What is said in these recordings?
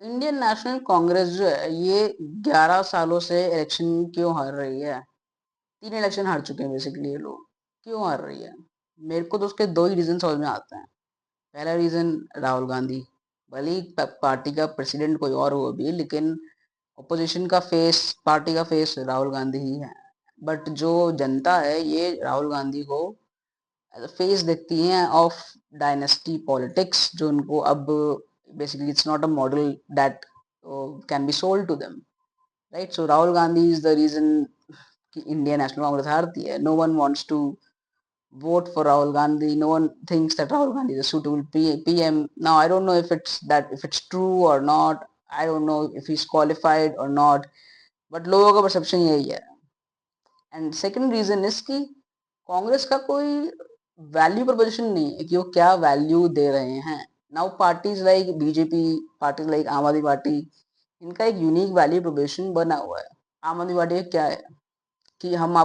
Indian National Congress जो है ये 11 सालों से इलेक्शन क्यों हार रही है? 3 इलेक्शन हार चुके हैं बेसिकली ये लोग। क्यों हार रही है? मेरे को तो उसके 2 ही रीजन समझ में आते हैं। पहला रीजन राहुल गांधी। भले ही पार्टी का प्रेसिडेंट कोई और हो भी, लेकिन ऑपोजिशन का फेस, पार्टी का फेस राहुल गांधी ही है। बट जो जनता है ये राहुल गांधी को फेस देखती हैं ऑफ डायनेस्टी पॉलिटिक्स, जो उनको अब basically it's not a model that can be sold to them, right? So Rahul Gandhi is the reason कि इंडियन नेशनल कांग्रेस हारती है। No one wants to vote for Rahul Gandhi. No one thinks that Rahul Gandhi is a suitable PM. Now I don't know if it's true or not. I don't know if he's qualified or not. But लोगों का perception यही है। And second reason is कि कांग्रेस का कोई value preposition नहीं है कि वो क्या वैल्यू दे रहे हैं। Now parties like BJP, parties like आम आदमी पार्टी, इनका एक यूनिक वैल्यू प्रपोजिशन बना हुआ है। आम आदमी पार्टी का क्या है कि हम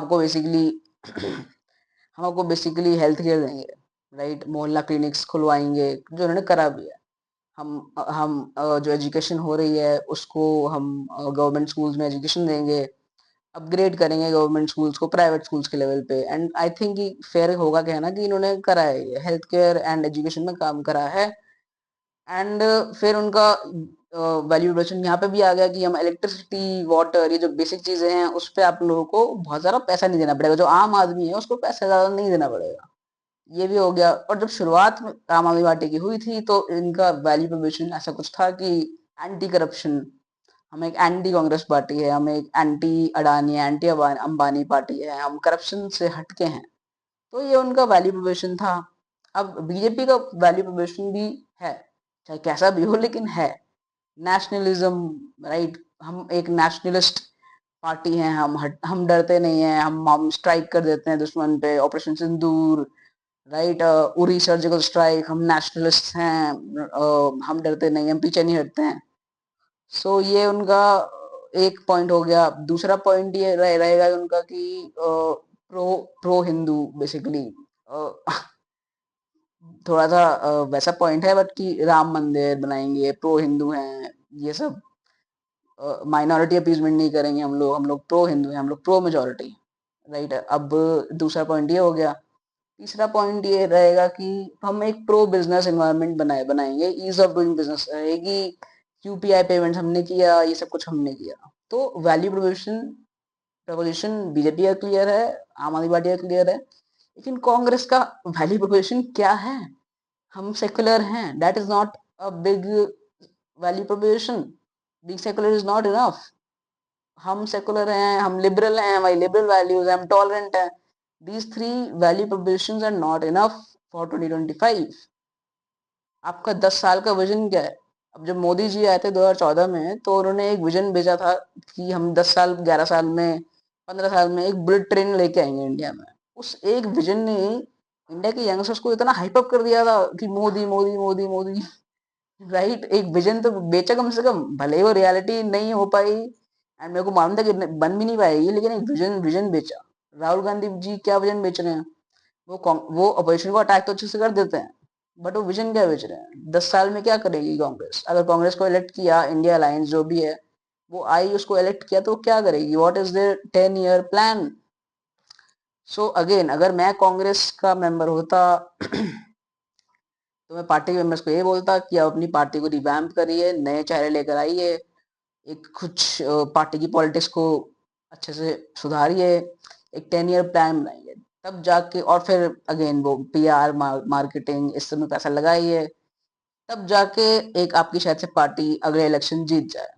आपको बेसिकली हेल्थ केयर देंगे, राइट? मोहल्ला क्लिनिक्स खुलवाएंगे, जो उन्होंने करा भी है। जो एजुकेशन हो रही है उसको हम गवर्नमेंट स्कूल्स में एजुकेशन देंगे, अपग्रेड करेंगे गवर्नमेंट स्कूल्स को प्राइवेट स्कूल्स के लेवल पे। एंड आई थिंक फेयर होगा कहना कि इन्होंने करा है, हेल्थ केयर एंड एजुकेशन में काम करा है। एंड फिर उनका वैल्यू एडिशन यहाँ पे भी आ गया कि हम इलेक्ट्रिसिटी, वाटर, ये जो बेसिक चीजें हैं उस पे आप लोगों को बहुत ज्यादा पैसा नहीं देना पड़ेगा। जो आम आदमी है उसको पैसा ज्यादा नहीं देना पड़ेगा। ये भी हो गया। और जब शुरुआत में आम आदमी पार्टी की हुई थी तो इनका वैल्यू प्रपोजिशन ऐसा कुछ था कि एंटी करप्शन, हम एक एंटी कांग्रेस पार्टी है, हम एक anti Adani, anti Ambani party है, हम करप्शन से हटके हैं। तो ये उनका वैल्यू प्रोपोजिशन था। अब बीजेपी का वैल्यू प्रोपोजिशन भी है, चाहे कैसा भी हो, लेकिन है नेशनलिज्म, राइट? हम एक नेशनलिस्ट पार्टी हैं, हम डरते नहीं हैं, हम स्ट्राइक कर देते हैं दुश्मन पे, ऑपरेशन सिंदूर, राइट? उरी सर्जिकल स्ट्राइक, हम नेशनलिस्ट हैं, हम डरते नहीं, हम पीछे नहीं हटते हैं। सो ये उनका एक पॉइंट हो गया। दूसरा पॉइंट ये रहेगा उनका कि प्रो प्रो हिंदू बेसिकली, थोड़ा सा वैसा पॉइंट है, बट कि राम मंदिर बनाएंगे, प्रो हिंदू हैं ये सब, माइनॉरिटी अपीजमेंट नहीं करेंगे हम लोग प्रो हिंदू हैं, हम लोग प्रो मेजोरिटी, राइट? अब दूसरा पॉइंट ये हो गया। तीसरा पॉइंट ये रहेगा कि हम एक प्रो बिजनेस एनवायरनमेंट बनाएंगे, ईज ऑफ डूइंग बिजनेस रहेगी, यूपीआई पेमेंट हमने किया, ये सब कुछ हमने किया। तो वैल्यू प्रपोजिशन बीजेपी का क्लियर है, आम आदमी पार्टी का क्लियर है, लेकिन कांग्रेस का वैल्यू प्रपोजिशन क्या है? हम सेकुलर हैं, that is not a big value preposition. Being secular is not enough. हम सेकुलर हैं, हम लिबरल हैं, हमारी लिबरल वैल्यूज हैं, हम टॉलरेंट हैं। These three value propositions are not enough for 2025। आपका 10 साल का विजन क्या है? अब जब मोदी जी आए थे 2014 में, तो उन्होंने एक विजन भेजा था कि हम 10 साल, 11 साल में, 15 साल में एक बुलेट ट्रेन लेके आएंगे इंडिया में। उस एक विजन ने इंडिया के यंगस्टर्स को इतना हाइप अप कर दिया था कि मोदी मोदी मोदी मोदी, राइट? एक विजन तो बेचा कम से कम, भले ही वो रियलिटी नहीं हो पाई, एंड मेरे को मालूम था कि बन भी नहीं पाएगी, लेकिन एक विजन विजन बेचा। राहुल गांधी जी क्या विजन बेच रहे हैं? वो अपोजिशन को अटैक तो अच्छे से कर देते हैं, बट वो विजन क्या बेच रहे हैं? 10 साल में क्या करेगी कांग्रेस? अगर कांग्रेस को इलेक्ट किया, इंडिया अलायंस जो भी है वो आई, उसको इलेक्ट किया, तो क्या करेगी? What is their 10 year plan? So again, अगर मैं कांग्रेस का मेंबर होता तो मैं पार्टी के मेंबर्स को ये बोलता कि आप अपनी पार्टी को रिवैम्प करिए, नए चेहरे लेकर आइए, एक कुछ पार्टी की पॉलिटिक्स को अच्छे से सुधारिए, एक 10 ईयर प्लान बनाइए, तब जाके, और फिर अगेन वो पीआर, मार्केटिंग, इस सब में पैसा लगाइए, तब जाके एक आपकी शायद से पार्टी अगले इलेक्शन जीत जाए।